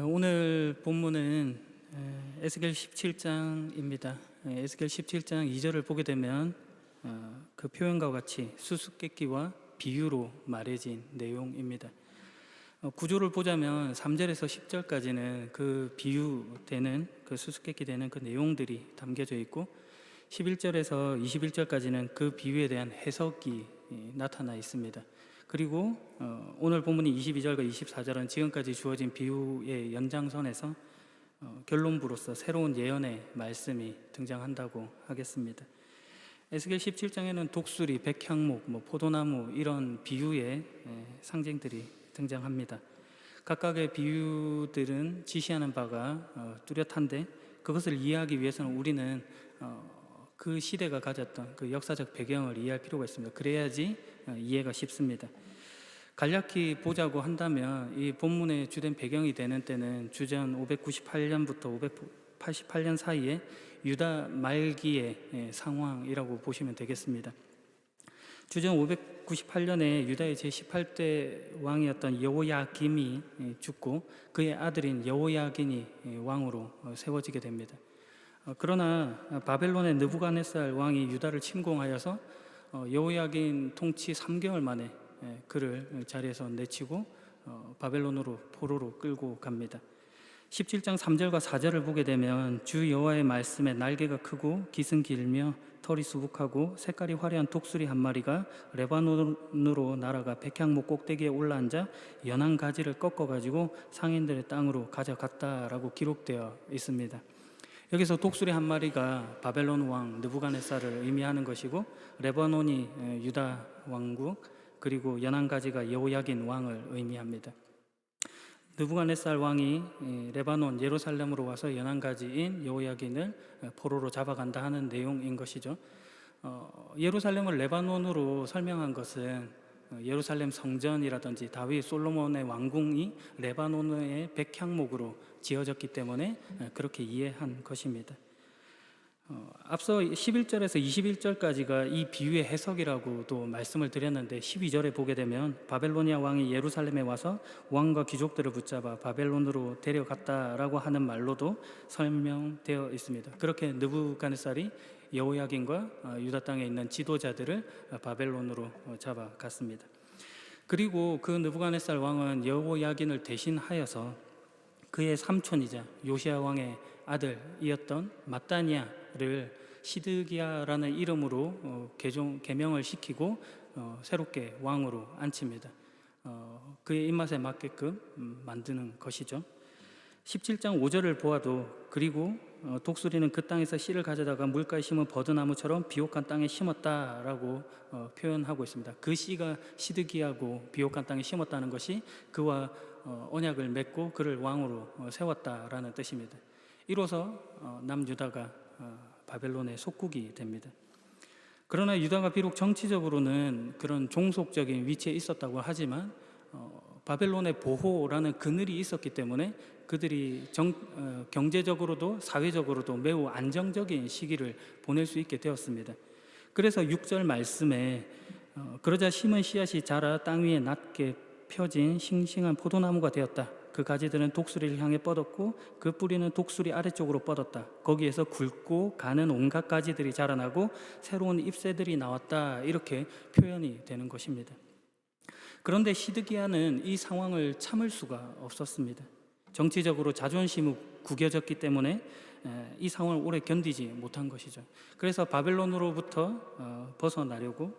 오늘 본문은 에스겔 17장입니다. 에스겔 17장 2절을 보게 되면 그 표현과 같이 수수께끼와 비유로 말해진 내용입니다. 구조를 보자면 3절에서 10절까지는 그 비유되는 그 수수께끼 되는 그 내용들이 담겨져 있고 11절에서 21절까지는 그 비유에 대한 해석이 나타나 있습니다. 그리고 오늘 본문이 22절과 24절은 지금까지 주어진 비유의 연장선에서 결론부로서 새로운 예언의 말씀이 등장한다고 하겠습니다. 에스겔 17장에는 독수리, 백향목, 포도나무 이런 비유의 상징들이 등장합니다. 각각의 비유들은 지시하는 바가 뚜렷한데 그것을 이해하기 위해서는 우리는 그 시대가 가졌던 그 역사적 배경을 이해할 필요가 있습니다. 그래야지 이해가 쉽습니다. 간략히 보자고 한다면 이 본문의 주된 배경이 되는 때는 주전 598년부터 588년 사이에 유다 말기의 상황이라고 보시면 되겠습니다. 주전 598년에 유다의 제18대 왕이었던 여호야김이 죽고 그의 아들인 여호야긴이 왕으로 세워지게 됩니다. 그러나 바벨론의 느부갓네살 왕이 유다를 침공하여서 여호야긴 통치 3개월 만에 그를 자리에서 내치고 바벨론으로 포로로 끌고 갑니다. 17장 3절과 4절을 보게 되면 주 여호와의 말씀에 날개가 크고 깃은 길며 털이 수북하고 색깔이 화려한 독수리 한 마리가 레바논으로 날아가 백향목 꼭대기에 올라앉아 연한 가지를 꺾어가지고 상인들의 땅으로 가져갔다라고 기록되어 있습니다. 여기서 독수리 한 마리가 바벨론 왕 느부갓네살을 의미하는 것이고 레바논이 유다 왕국 그리고 연한 가지가 여호야긴 왕을 의미합니다. 느부갓네살 왕이 레바논 예루살렘으로 와서 연한 가지인 여호야긴을 포로로 잡아간다 하는 내용인 것이죠. 예루살렘을 레바논으로 설명한 것은 예루살렘 성전이라든지 다윗 솔로몬의 왕궁이 레바논의 백향목으로 지어졌기 때문에 그렇게 이해한 것입니다. 앞서 11절에서 21절까지가 이 비유의 해석이라고도 말씀을 드렸는데 12절에 보게 되면 바벨로니아 왕이 예루살렘에 와서 왕과 귀족들을 붙잡아 바벨론으로 데려갔다라고 하는 말로도 설명되어 있습니다. 그렇게 느부갓네살이 여호야긴과 유다 땅에 있는 지도자들을 바벨론으로 잡아갔습니다. 그리고 그 느부갓네살 왕은 여호야긴을 대신하여서 그의 삼촌이자 요시야 왕의 아들이었던 마따니아를 시드기야라는 이름으로 개명을 시키고 새롭게 왕으로 앉힙니다. 그의 입맛에 맞게끔 만드는 것이죠. 17장 5절을 보아도 그리고 독수리는 그 땅에서 씨를 가져다가 물가에 심은 버드나무처럼 비옥한 땅에 심었다라고 표현하고 있습니다. 그 씨가 시드기야고 비옥한 땅에 심었다는 것이 그와 언약을 맺고 그를 왕으로 세웠다라는 뜻입니다. 이로써 남유다가 바벨론의 속국이 됩니다. 그러나 유다가 비록 정치적으로는 그런 종속적인 위치에 있었다고 하지만 바벨론의 보호라는 그늘이 있었기 때문에 그들이 경제적으로도 사회적으로도 매우 안정적인 시기를 보낼 수 있게 되었습니다. 그래서 6절 말씀에 그러자 심은 씨앗이 자라 땅 위에 낮게 펴진 싱싱한 포도나무가 되었다. 그 가지들은 독수리를 향해 뻗었고 그 뿌리는 독수리 아래쪽으로 뻗었다. 거기에서 굵고 가는 온갖 가지들이 자라나고 새로운 잎새들이 나왔다. 이렇게 표현이 되는 것입니다. 그런데 시드기야는 이 상황을 참을 수가 없었습니다. 정치적으로 자존심이 구겨졌기 때문에 이 상황을 오래 견디지 못한 것이죠. 그래서 바벨론으로부터 벗어나려고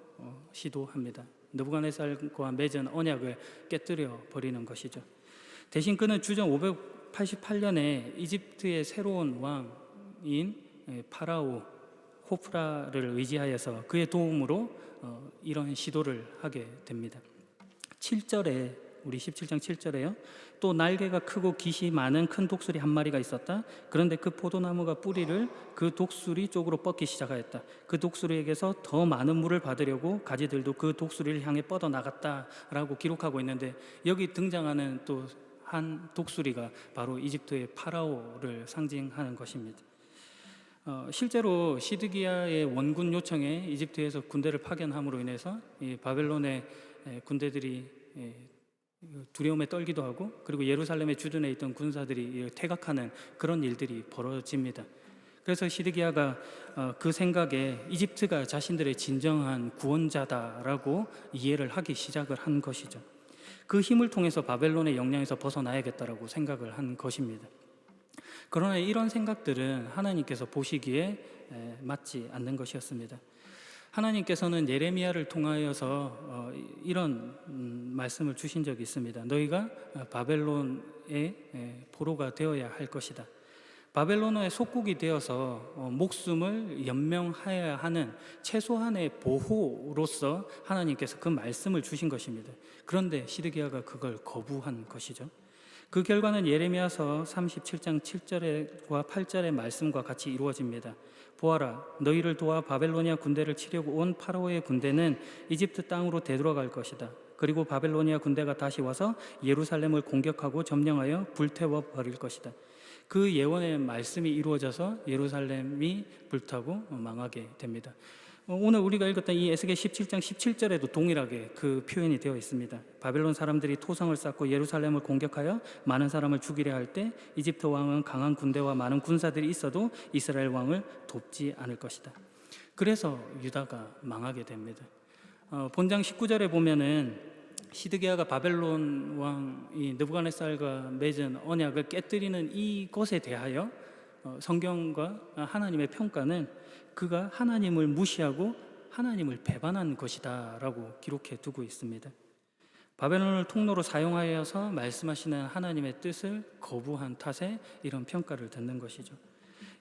시도합니다. 느부갓네살과 맺은 언약을 깨뜨려 버리는 것이죠. 대신 그는 주전 588년에 이집트의 새로운 왕인 파라오 호프라를 의지하여서 그의 도움으로 이런 시도를 하게 됩니다. 7절에 우리 17장 7절에요. 또 날개가 크고 깃이 많은 큰 독수리 한 마리가 있었다. 그런데 그 포도나무가 뿌리를 그 독수리 쪽으로 뻗기 시작하였다. 그 독수리에게서 더 많은 물을 받으려고 가지들도 그 독수리를 향해 뻗어 나갔다라고 기록하고 있는데 여기 등장하는 또 한 독수리가 바로 이집트의 파라오를 상징하는 것입니다. 실제로 시드기야의 원군 요청에 이집트에서 군대를 파견함으로 인해서 이 바벨론의 군대들이 두려움에 떨기도 하고, 그리고 예루살렘에 주둔해 있던 군사들이 퇴각하는 그런 일들이 벌어집니다. 그래서 시드기야가 그 생각에 이집트가 자신들의 진정한 구원자다라고 이해를 하기 시작을 한 것이죠. 그 힘을 통해서 바벨론의 영향에서 벗어나야겠다라고 생각을 한 것입니다. 그러나 이런 생각들은 하나님께서 보시기에 맞지 않는 것이었습니다. 하나님께서는 예레미야를 통하여서 이런 말씀을 주신 적이 있습니다. 너희가 바벨론의 포로가 되어야 할 것이다. 바벨론의 속국이 되어서 목숨을 연명해야 하는 최소한의 보호로서 하나님께서 그 말씀을 주신 것입니다. 그런데 시드기야가 그걸 거부한 것이죠. 그 결과는 예레미야서 37장 7절과 8절의 말씀과 같이 이루어집니다. 보아라, 너희를 도와 바벨로니아 군대를 치려고 온 파라오의 군대는 이집트 땅으로 되돌아갈 것이다. 그리고 바벨로니아 군대가 다시 와서 예루살렘을 공격하고 점령하여 불태워 버릴 것이다. 그 예언의 말씀이 이루어져서 예루살렘이 불타고 망하게 됩니다. 오늘 우리가 읽었던 이 에스겔 17장 17절에도 동일하게 그 표현이 되어 있습니다. 바벨론 사람들이 토성을 쌓고 예루살렘을 공격하여 많은 사람을 죽이려 할 때 이집트 왕은 강한 군대와 많은 군사들이 있어도 이스라엘 왕을 돕지 않을 것이다. 그래서 유다가 망하게 됩니다. 본장 19절에 보면은 시드기야가 바벨론 왕 이 느부갓네살과 맺은 언약을 깨뜨리는 이것에 대하여 성경과 하나님의 평가는 그가 하나님을 무시하고 하나님을 배반한 것이다 라고 기록해 두고 있습니다. 바벨론을 통로로 사용하여서 말씀하시는 하나님의 뜻을 거부한 탓에 이런 평가를 듣는 것이죠.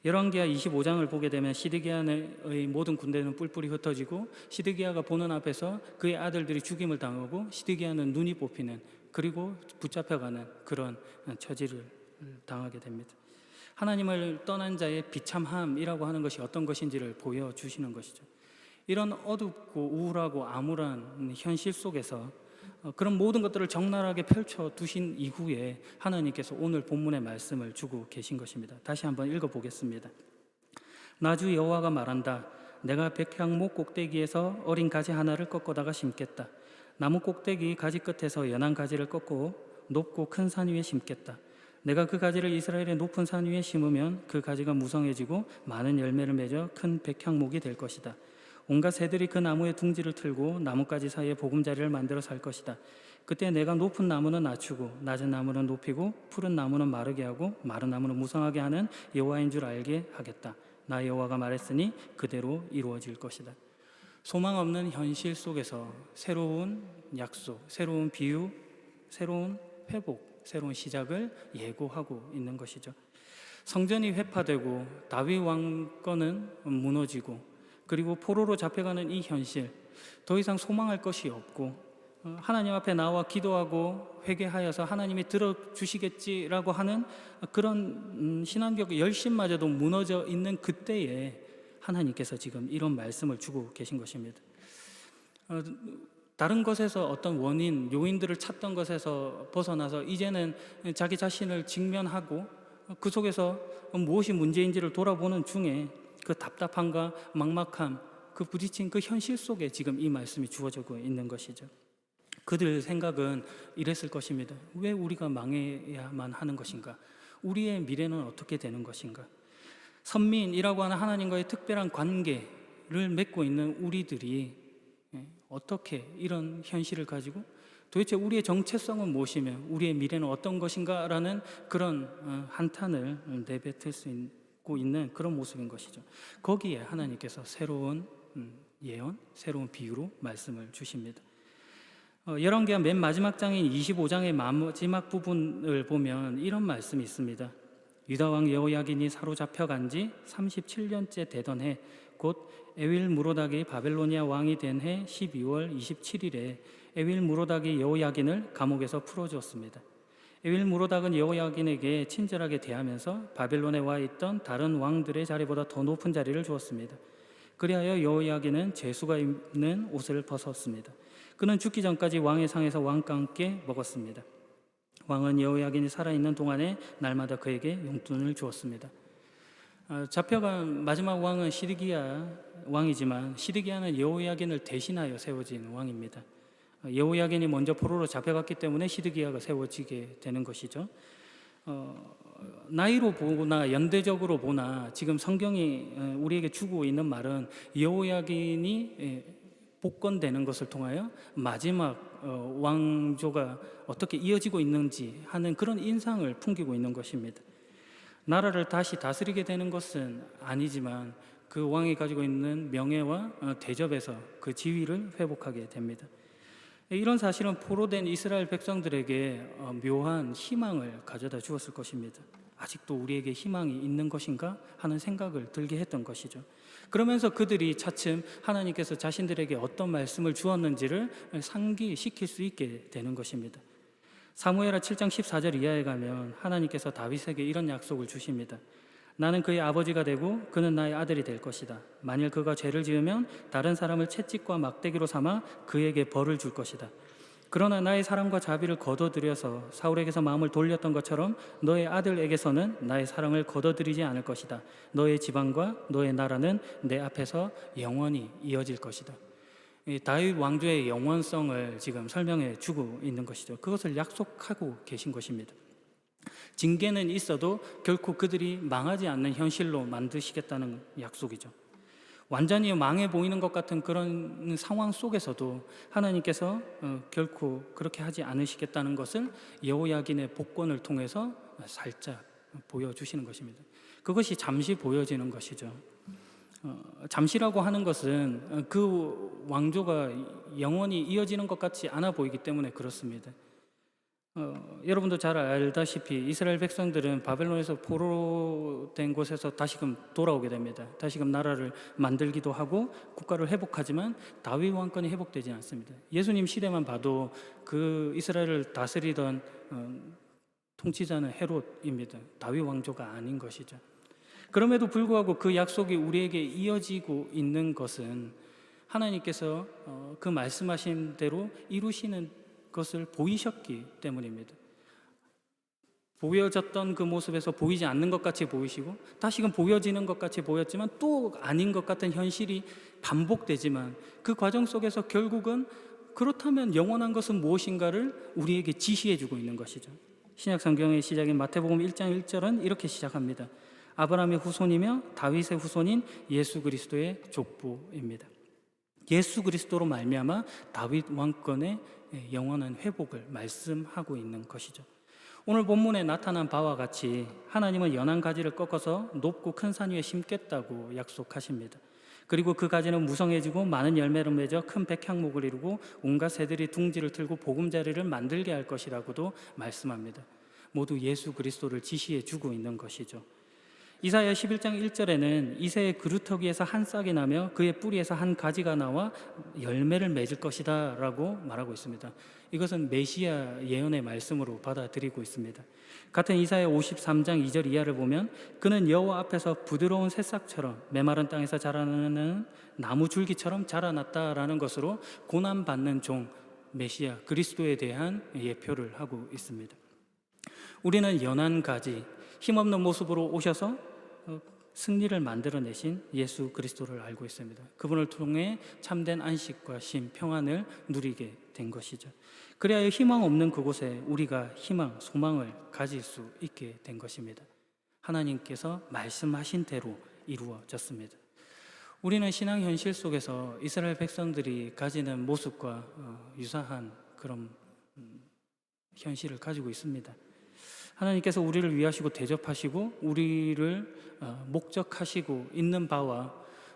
열왕기하 25장을 보게 되면 시드기야의 모든 군대는 뿔뿔이 흩어지고 시드기야가 보는 앞에서 그의 아들들이 죽임을 당하고 시드기야는 눈이 뽑히는, 그리고 붙잡혀가는 그런 처지를 당하게 됩니다. 하나님을 떠난 자의 비참함이라고 하는 것이 어떤 것인지를 보여주시는 것이죠. 이런 어둡고 우울하고 암울한 현실 속에서 그런 모든 것들을 적나라하게 펼쳐두신 이후에 하나님께서 오늘 본문의 말씀을 주고 계신 것입니다. 다시 한번 읽어보겠습니다. 나주 여호와가 말한다. 내가 백향목 꼭대기에서 어린 가지 하나를 꺾어다가 심겠다. 나무 꼭대기 가지 끝에서 연한 가지를 꺾고 높고 큰 산 위에 심겠다. 내가 그 가지를 이스라엘의 높은 산 위에 심으면 그 가지가 무성해지고 많은 열매를 맺어 큰 백향목이 될 것이다. 온갖 새들이 그 나무의 둥지를 틀고 나뭇가지 사이에 보금자리를 만들어 살 것이다. 그때 내가 높은 나무는 낮추고 낮은 나무는 높이고 푸른 나무는 마르게 하고 마른 나무는 무성하게 하는 여호와인 줄 알게 하겠다. 나 여호와가 말했으니 그대로 이루어질 것이다. 소망 없는 현실 속에서 새로운 약속, 새로운 비유, 새로운 회복, 새로운 시작을 예고하고 있는 것이죠. 성전이 회파되고 다윗 왕권은 무너지고, 그리고 포로로 잡혀가는 이 현실, 더 이상 소망할 것이 없고 하나님 앞에 나와 기도하고 회개하여서 하나님이 들어주시겠지라고 하는 그런 신앙적 열심마저도 무너져 있는 그때에 하나님께서 지금 이런 말씀을 주고 계신 것입니다. 다른 것에서 어떤 원인, 요인들을 찾던 것에서 벗어나서 이제는 자기 자신을 직면하고 그 속에서 무엇이 문제인지를 돌아보는 중에 그 답답함과 막막함, 그 부딪힌 그 현실 속에 지금 이 말씀이 주어지고 있는 것이죠. 그들 생각은 이랬을 것입니다. 왜 우리가 망해야만 하는 것인가? 우리의 미래는 어떻게 되는 것인가? 선민이라고 하는 하나님과의 특별한 관계를 맺고 있는 우리들이 어떻게 이런 현실을 가지고 도대체 우리의 정체성은 무엇이며 우리의 미래는 어떤 것인가 라는 그런 한탄을 내뱉을 수 있는 그런 모습인 것이죠. 거기에 하나님께서 새로운 예언, 새로운 비유로 말씀을 주십니다. 열왕기하 맨 마지막 장인 25장의 마지막 부분을 보면 이런 말씀이 있습니다. 유다 왕 여호야긴이 사로잡혀간 지 37년째 되던 해, 곧 에윌 무로닥이 바벨로니아 왕이 된 해 12월 27일에 에윌 무로닥이 여호야긴을 감옥에서 풀어주었습니다. 에윌 무로닥은 여호야긴에게 친절하게 대하면서 바벨론에 와 있던 다른 왕들의 자리보다 더 높은 자리를 주었습니다. 그리하여 여호야긴은 제수가 입는 옷을 벗었습니다. 그는 죽기 전까지 왕의 상에서 왕과 함께 먹었습니다. 왕은 여호야긴이 살아있는 동안에 날마다 그에게 용돈을 주었습니다. 잡혀간 마지막 왕은 시드기야 왕이지만 시드기야는 여호야긴을 대신하여 세워진 왕입니다. 여호야긴이 먼저 포로로 잡혀갔기 때문에 시드기야가 세워지게 되는 것이죠. 나이로 보나 연대적으로 보나 지금 성경이 우리에게 주고 있는 말은 여호야긴이 복권되는 것을 통하여 마지막 왕조가 어떻게 이어지고 있는지 하는 그런 인상을 풍기고 있는 것입니다. 나라를 다시 다스리게 되는 것은 아니지만 그 왕이 가지고 있는 명예와 대접에서 그 지위를 회복하게 됩니다. 이런 사실은 포로된 이스라엘 백성들에게 묘한 희망을 가져다 주었을 것입니다. 아직도 우리에게 희망이 있는 것인가 하는 생각을 들게 했던 것이죠. 그러면서 그들이 차츰 하나님께서 자신들에게 어떤 말씀을 주었는지를 상기시킬 수 있게 되는 것입니다. 사무엘하 7장 14절 이하에 가면 하나님께서 다윗에게 이런 약속을 주십니다. 나는 그의 아버지가 되고 그는 나의 아들이 될 것이다. 만일 그가 죄를 지으면 다른 사람을 채찍과 막대기로 삼아 그에게 벌을 줄 것이다. 그러나 나의 사랑과 자비를 거둬들여서 사울에게서 마음을 돌렸던 것처럼 너의 아들에게서는 나의 사랑을 거둬들이지 않을 것이다. 너의 지방과 너의 나라는 내 앞에서 영원히 이어질 것이다. 이 다윗 왕조의 영원성을 지금 설명해 주고 있는 것이죠. 그것을 약속하고 계신 것입니다. 징계는 있어도 결코 그들이 망하지 않는 현실로 만드시겠다는 약속이죠. 완전히 망해 보이는 것 같은 그런 상황 속에서도 하나님께서 결코 그렇게 하지 않으시겠다는 것을 여호야긴의 복권을 통해서 살짝 보여주시는 것입니다. 그것이 잠시 보여지는 것이죠. 잠시라고 하는 것은 그 왕조가 영원히 이어지는 것 같지 않아 보이기 때문에 그렇습니다. 여러분도 잘 알다시피 이스라엘 백성들은 바벨론에서 포로된 곳에서 다시금 돌아오게 됩니다. 다시금 나라를 만들기도 하고 국가를 회복하지만 다윗 왕권이 회복되지 않습니다. 예수님 시대만 봐도 그 이스라엘을 다스리던 통치자는 헤롯입니다. 다윗 왕조가 아닌 것이죠. 그럼에도 불구하고 그 약속이 우리에게 이어지고 있는 것은 하나님께서 그 말씀하신 대로 이루시는 것을 보이셨기 때문입니다. 보여졌던 그 모습에서 보이지 않는 것 같이 보이시고 다시금 보여지는 것 같이 보였지만 또 아닌 것 같은 현실이 반복되지만 그 과정 속에서 결국은 그렇다면 영원한 것은 무엇인가를 우리에게 지시해 주고 있는 것이죠. 신약 성경의 시작인 마태복음 1장 1절은 이렇게 시작합니다. 아브라함의 후손이며 다윗의 후손인 예수 그리스도의 족보입니다. 예수 그리스도로 말미암아 다윗 왕권의 영원한 회복을 말씀하고 있는 것이죠. 오늘 본문에 나타난 바와 같이 하나님은 연한 가지를 꺾어서 높고 큰 산 위에 심겠다고 약속하십니다. 그리고 그 가지는 무성해지고 많은 열매를 맺어 큰 백향목을 이루고 온갖 새들이 둥지를 틀고 보금자리를 만들게 할 것이라고도 말씀합니다. 모두 예수 그리스도를 지시해 주고 있는 것이죠. 이사야 11장 1절에는 이새의 그루터기에서 한 싹이 나며 그의 뿌리에서 한 가지가 나와 열매를 맺을 것이다 라고 말하고 있습니다. 이것은 메시아 예언의 말씀으로 받아들이고 있습니다. 같은 이사야 53장 2절 이하를 보면 그는 여호와 앞에서 부드러운 새싹처럼 메마른 땅에서 자라나는 나무 줄기처럼 자라났다라는 것으로 고난받는 종 메시아 그리스도에 대한 예표를 하고 있습니다. 우리는 연한 가지, 힘없는 모습으로 오셔서 승리를 만들어내신 예수 그리스도를 알고 있습니다. 그분을 통해 참된 안식과 심, 평안을 누리게 된 것이죠. 그래야 희망 없는 그곳에 우리가 희망, 소망을 가질 수 있게 된 것입니다. 하나님께서 말씀하신 대로 이루어졌습니다. 우리는 신앙 현실 속에서 이스라엘 백성들이 가지는 모습과 유사한 그런 현실을 가지고 있습니다. 하나님께서 우리를 위하시고 대접하시고 우리를 목적하시고 있는 바와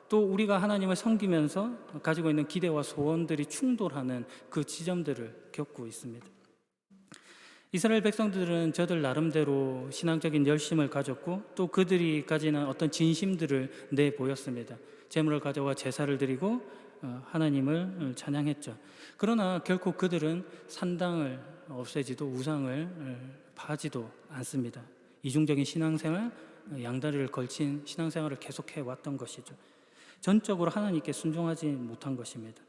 또 우리가 하나님을 섬기면서 가지고 있는 기대와 소원들이 충돌하는 그 지점들을 겪고 있습니다. 이스라엘 백성들은 저들 나름대로 신앙적인 열심을 가졌고 또 그들이 가지는 어떤 진심들을 내보였습니다. 제물을 가져와 제사를 드리고 하나님을 찬양했죠. 그러나 결코 그들은 산당을 없애지도 우상을 파지도 않습니다. 이중적인 신앙생활, 양다리를 걸친 신앙생활을 계속해 왔던 것이죠. 전적으로 하나님께 순종하지 못한 것입니다.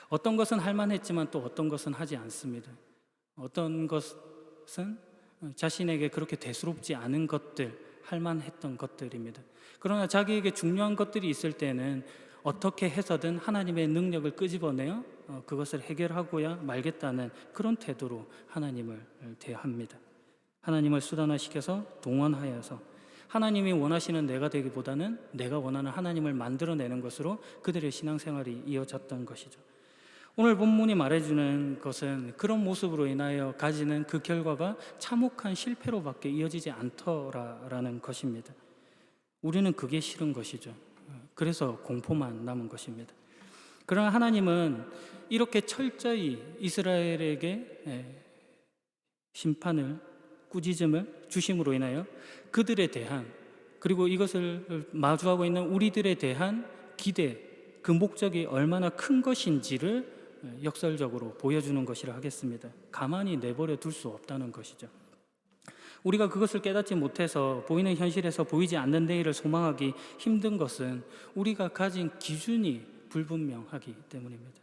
어떤 것은 할만했지만 또 어떤 것은 하지 않습니다. 어떤 것은 자신에게 그렇게 대수롭지 않은 것들, 할만했던 것들입니다. 그러나 자기에게 중요한 것들이 있을 때는 어떻게 해서든 하나님의 능력을 끄집어내어 그것을 해결하고야 말겠다는 그런 태도로 하나님을 대합니다. 하나님을 수단화시켜서 동원하여서 하나님이 원하시는 내가 되기보다는 내가 원하는 하나님을 만들어내는 것으로 그들의 신앙생활이 이어졌던 것이죠. 오늘 본문이 말해주는 것은 그런 모습으로 인하여 가지는 그 결과가 참혹한 실패로밖에 이어지지 않더라라는 것입니다. 우리는 그게 싫은 것이죠. 그래서 공포만 남은 것입니다. 그러나 하나님은 이렇게 철저히 이스라엘에게 심판을, 꾸짖음을 주심으로 인하여 그들에 대한, 그리고 이것을 마주하고 있는 우리들에 대한 기대, 그 목적이 얼마나 큰 것인지를 역설적으로 보여주는 것이라 하겠습니다. 가만히 내버려 둘 수 없다는 것이죠. 우리가 그것을 깨닫지 못해서 보이는 현실에서 보이지 않는 내일을 소망하기 힘든 것은 우리가 가진 기준이 불분명하기 때문입니다.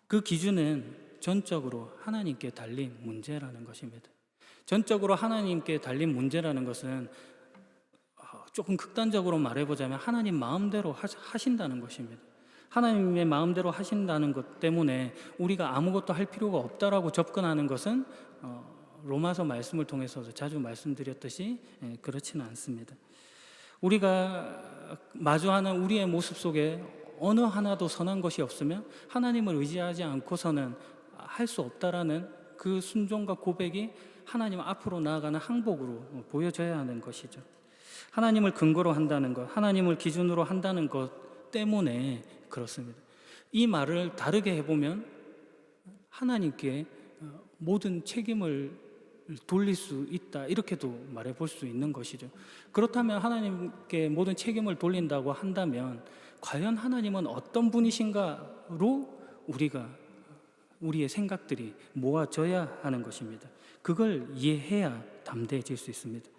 그 기준은 전적으로 하나님께 달린 문제라는 것입니다. 전적으로 하나님께 달린 문제라는 것은 조금 극단적으로 말해보자면 하나님 마음대로 하신다는 것입니다. 하나님의 마음대로 하신다는 것 때문에 우리가 아무것도 할 필요가 없다라고 접근하는 것은 로마서 말씀을 통해서도 자주 말씀드렸듯이 그렇지는 않습니다. 우리가 마주하는 우리의 모습 속에 어느 하나도 선한 것이 없으면 하나님을 의지하지 않고서는 할 수 없다라는 그 순종과 고백이 하나님 앞으로 나아가는 항복으로 보여져야 하는 것이죠. 하나님을 근거로 한다는 것, 하나님을 기준으로 한다는 것 때문에 그렇습니다. 이 말을 다르게 해보면 하나님께 모든 책임을 돌릴 수 있다, 이렇게도 말해볼 수 있는 것이죠. 그렇다면 하나님께 모든 책임을 돌린다고 한다면 과연 하나님은 어떤 분이신가로 우리의 생각들이 모아져야 하는 것입니다. 그걸 이해해야 담대해질 수 있습니다.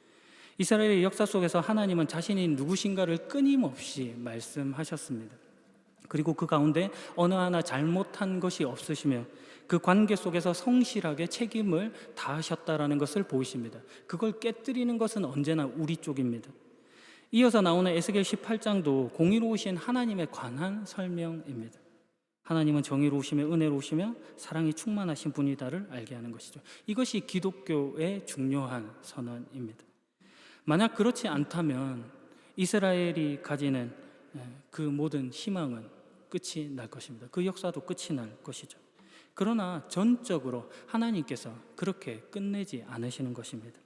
이스라엘의 역사 속에서 하나님은 자신이 누구신가를 끊임없이 말씀하셨습니다. 그리고 그 가운데 어느 하나 잘못한 것이 없으시며 그 관계 속에서 성실하게 책임을 다하셨다라는 것을 보이십니다. 그걸 깨뜨리는 것은 언제나 우리 쪽입니다. 이어서 나오는 에스겔 18장도 공의로우신 하나님에 관한 설명입니다. 하나님은 정의로우시며 은혜로우시며 사랑이 충만하신 분이다를 알게 하는 것이죠. 이것이 기독교의 중요한 선언입니다. 만약 그렇지 않다면 이스라엘이 가지는 그 모든 희망은 끝이 날 것입니다. 그 역사도 끝이 날 것이죠. 그러나 전적으로 하나님께서 그렇게 끝내지 않으시는 것입니다.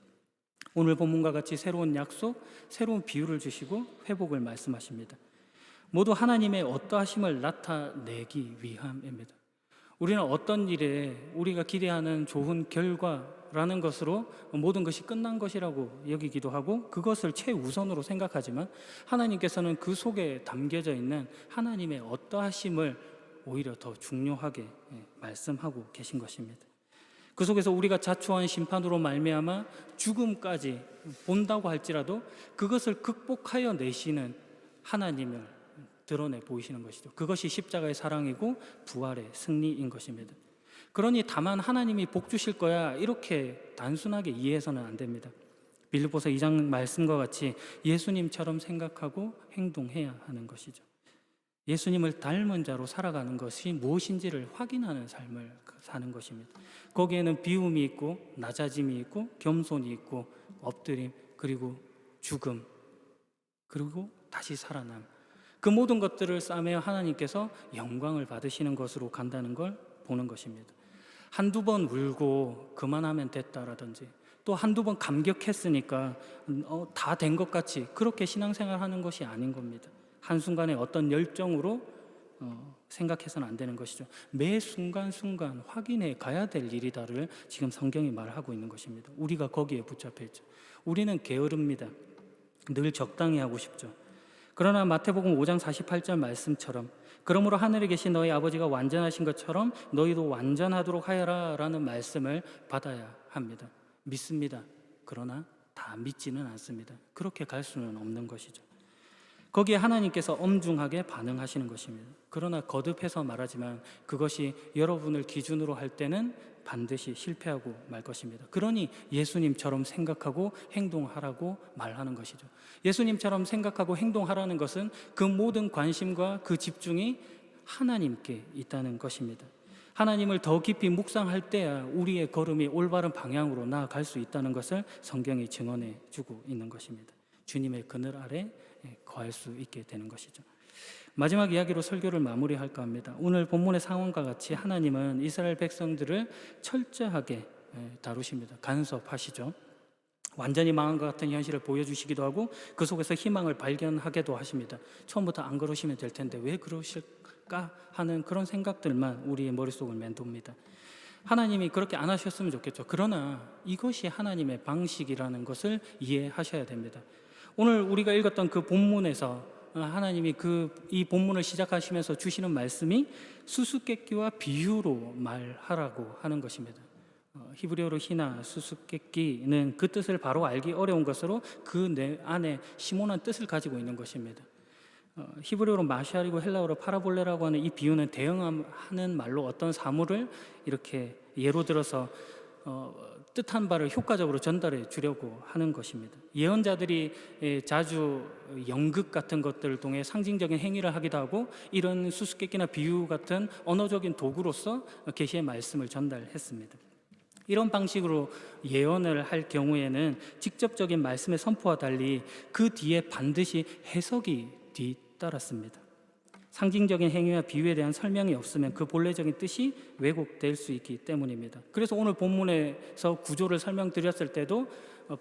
오늘 본문과 같이 새로운 약속, 새로운 비유를 주시고 회복을 말씀하십니다. 모두 하나님의 어떠하심을 나타내기 위함입니다. 우리는 어떤 일에 우리가 기대하는 좋은 결과라는 것으로 모든 것이 끝난 것이라고 여기기도 하고 그것을 최우선으로 생각하지만 하나님께서는 그 속에 담겨져 있는 하나님의 어떠하심을 오히려 더 중요하게 말씀하고 계신 것입니다. 그 속에서 우리가 자초한 심판으로 말미암아 죽음까지 본다고 할지라도 그것을 극복하여 내시는 하나님을 드러내 보이시는 것이죠. 그것이 십자가의 사랑이고 부활의 승리인 것입니다. 그러니 다만 하나님이 복 주실 거야 이렇게 단순하게 이해해서는 안 됩니다. 빌립보서 2장 말씀과 같이 예수님처럼 생각하고 행동해야 하는 것이죠. 예수님을 닮은 자로 살아가는 것이 무엇인지를 확인하는 삶을 사는 것입니다. 거기에는 비움이 있고 낮아짐이 있고 겸손이 있고 엎드림, 그리고 죽음, 그리고 다시 살아남, 그 모든 것들을 싸매어 하나님께서 영광을 받으시는 것으로 간다는 걸 보는 것입니다. 한두 번 울고 그만하면 됐다라든지 또 한두 번 감격했으니까 다 된 것 같이 그렇게 신앙생활하는 것이 아닌 겁니다. 한순간에 어떤 열정으로 생각해서는 안 되는 것이죠. 매 순간순간 확인해 가야 될 일이다를 지금 성경이 말하고 있는 것입니다. 우리가 거기에 붙잡혀 있죠. 우리는 게으릅니다. 늘 적당히 하고 싶죠. 그러나 마태복음 5장 48절 말씀처럼 그러므로 하늘에 계신 너희 아버지가 완전하신 것처럼 너희도 완전하도록 하여라 라는 말씀을 받아야 합니다. 믿습니다. 그러나 다 믿지는 않습니다. 그렇게 갈 수는 없는 것이죠. 거기에 하나님께서 엄중하게 반응하시는 것입니다. 그러나 거듭해서 말하지만 그것이 여러분을 기준으로 할 때는 반드시 실패하고 말 것입니다. 그러니 예수님처럼 생각하고 행동하라고 말하는 것이죠. 예수님처럼 생각하고 행동하라는 것은 그 모든 관심과 그 집중이 하나님께 있다는 것입니다. 하나님을 더 깊이 묵상할 때야 우리의 걸음이 올바른 방향으로 나아갈 수 있다는 것을 성경이 증언해 주고 있는 것입니다. 주님의 그늘 아래 거할 수 있게 되는 것이죠. 마지막 이야기로 설교를 마무리할까 합니다. 오늘 본문의 상황과 같이 하나님은 이스라엘 백성들을 철저하게 다루십니다. 간섭하시죠. 완전히 망한 것 같은 현실을 보여주시기도 하고 그 속에서 희망을 발견하게도 하십니다. 처음부터 안 그러시면 될 텐데 왜 그러실까 하는 그런 생각들만 우리의 머릿속을 맴돕니다. 하나님이 그렇게 안 하셨으면 좋겠죠. 그러나 이것이 하나님의 방식이라는 것을 이해하셔야 됩니다. 오늘 우리가 읽었던 그 본문에서 하나님이 이 본문을 시작하시면서 주시는 말씀이 수수께끼와 비유로 말하라고 하는 것입니다. 히브리어로 히나, 수수께끼는 그 뜻을 바로 알기 어려운 것으로 그 안에 심오한 뜻을 가지고 있는 것입니다. 히브리어로 마샬이고 헬라어로 파라볼레라고 하는 이 비유는 대응하는 말로 어떤 사물을 이렇게 예로 들어서 뜻한 바를 효과적으로 전달해 주려고 하는 것입니다. 예언자들이 자주 연극 같은 것들을 통해 상징적인 행위를 하기도 하고 이런 수수께끼나 비유 같은 언어적인 도구로서 계시의 말씀을 전달했습니다. 이런 방식으로 예언을 할 경우에는 직접적인 말씀의 선포와 달리 그 뒤에 반드시 해석이 뒤따랐습니다. 상징적인 행위와 비유에 대한 설명이 없으면 그 본래적인 뜻이 왜곡될 수 있기 때문입니다. 그래서 오늘 본문에서 구조를 설명드렸을 때도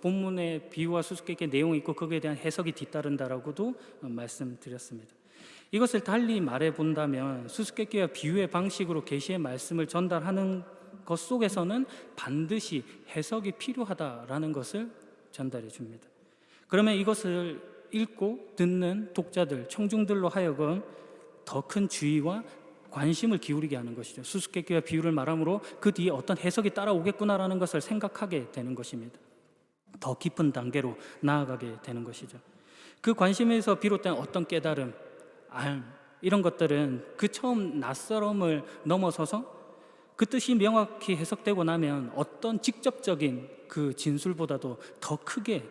본문의 비유와 수수께끼의 내용이 있고 거기에 대한 해석이 뒤따른다라고도 말씀드렸습니다. 이것을 달리 말해 본다면 수수께끼와 비유의 방식으로 계시의 말씀을 전달하는 것 속에서는 반드시 해석이 필요하다라는 것을 전달해 줍니다. 그러면 이것을 읽고 듣는 독자들, 청중들로 하여금 더 큰 주의와 관심을 기울이게 하는 것이죠. 수수께끼와 비유를 말함으로 그 뒤에 어떤 해석이 따라오겠구나라는 것을 생각하게 되는 것입니다. 더 깊은 단계로 나아가게 되는 것이죠. 그 관심에서 비롯된 어떤 깨달음, 알, 이런 것들은 그 처음 낯설음을 넘어서서 그 뜻이 명확히 해석되고 나면 어떤 직접적인 그 진술보다도 더 크게,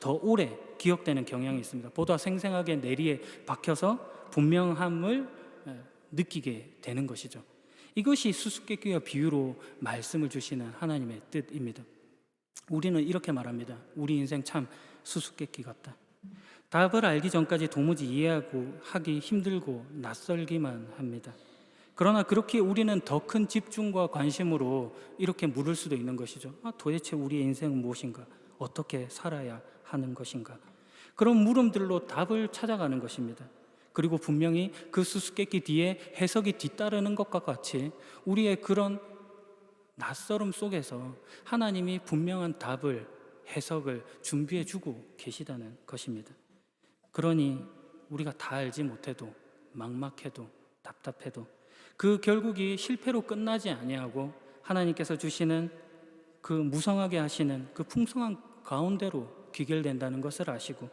더 오래 기억되는 경향이 있습니다. 보다 생생하게 뇌리에 박혀서 분명함을 느끼게 되는 것이죠. 이것이 수수께끼와 비유로 말씀을 주시는 하나님의 뜻입니다. 우리는 이렇게 말합니다. 우리 인생 참 수수께끼 같다. 답을 알기 전까지 도무지 이해하기 힘들고 낯설기만 합니다. 그러나 그렇게 우리는 더 큰 집중과 관심으로 이렇게 물을 수도 있는 것이죠. 도대체 우리의 인생은 무엇인가? 어떻게 살아야 하는 것인가? 그런 물음들로 답을 찾아가는 것입니다. 그리고 분명히 그 수수께끼 뒤에 해석이 뒤따르는 것과 같이 우리의 그런 낯설음 속에서 하나님이 분명한 답을, 해석을 준비해 주고 계시다는 것입니다. 그러니 우리가 다 알지 못해도, 막막해도, 답답해도 그 결국이 실패로 끝나지 아니하고 하나님께서 주시는 그 무성하게 하시는 그 풍성한 가운데로 귀결된다는 것을 아시고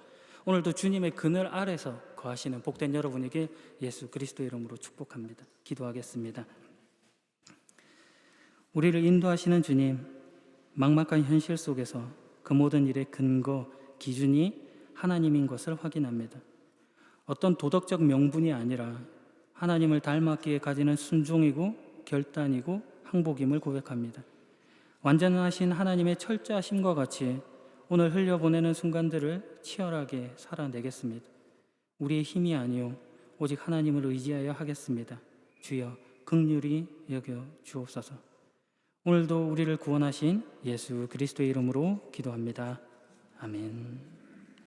오늘도 주님의 그늘 아래서 거하시는 복된 여러분에게 예수 그리스도의 이름으로 축복합니다. 기도하겠습니다. 우리를 인도하시는 주님, 막막한 현실 속에서 그 모든 일의 근거, 기준이 하나님인 것을 확인합니다. 어떤 도덕적 명분이 아니라 하나님을 닮았기에 가지는 순종이고 결단이고 항복임을 고백합니다. 완전하신 하나님의 철저하심과 같이 오늘 흘려보내는 순간들을 치열하게 살아내겠습니다. 우리의 힘이 아니요 오직 하나님을 의지하여 하겠습니다. 주여 긍휼히 여겨 주옵소서. 오늘도 우리를 구원하신 예수 그리스도의 이름으로 기도합니다. 아멘.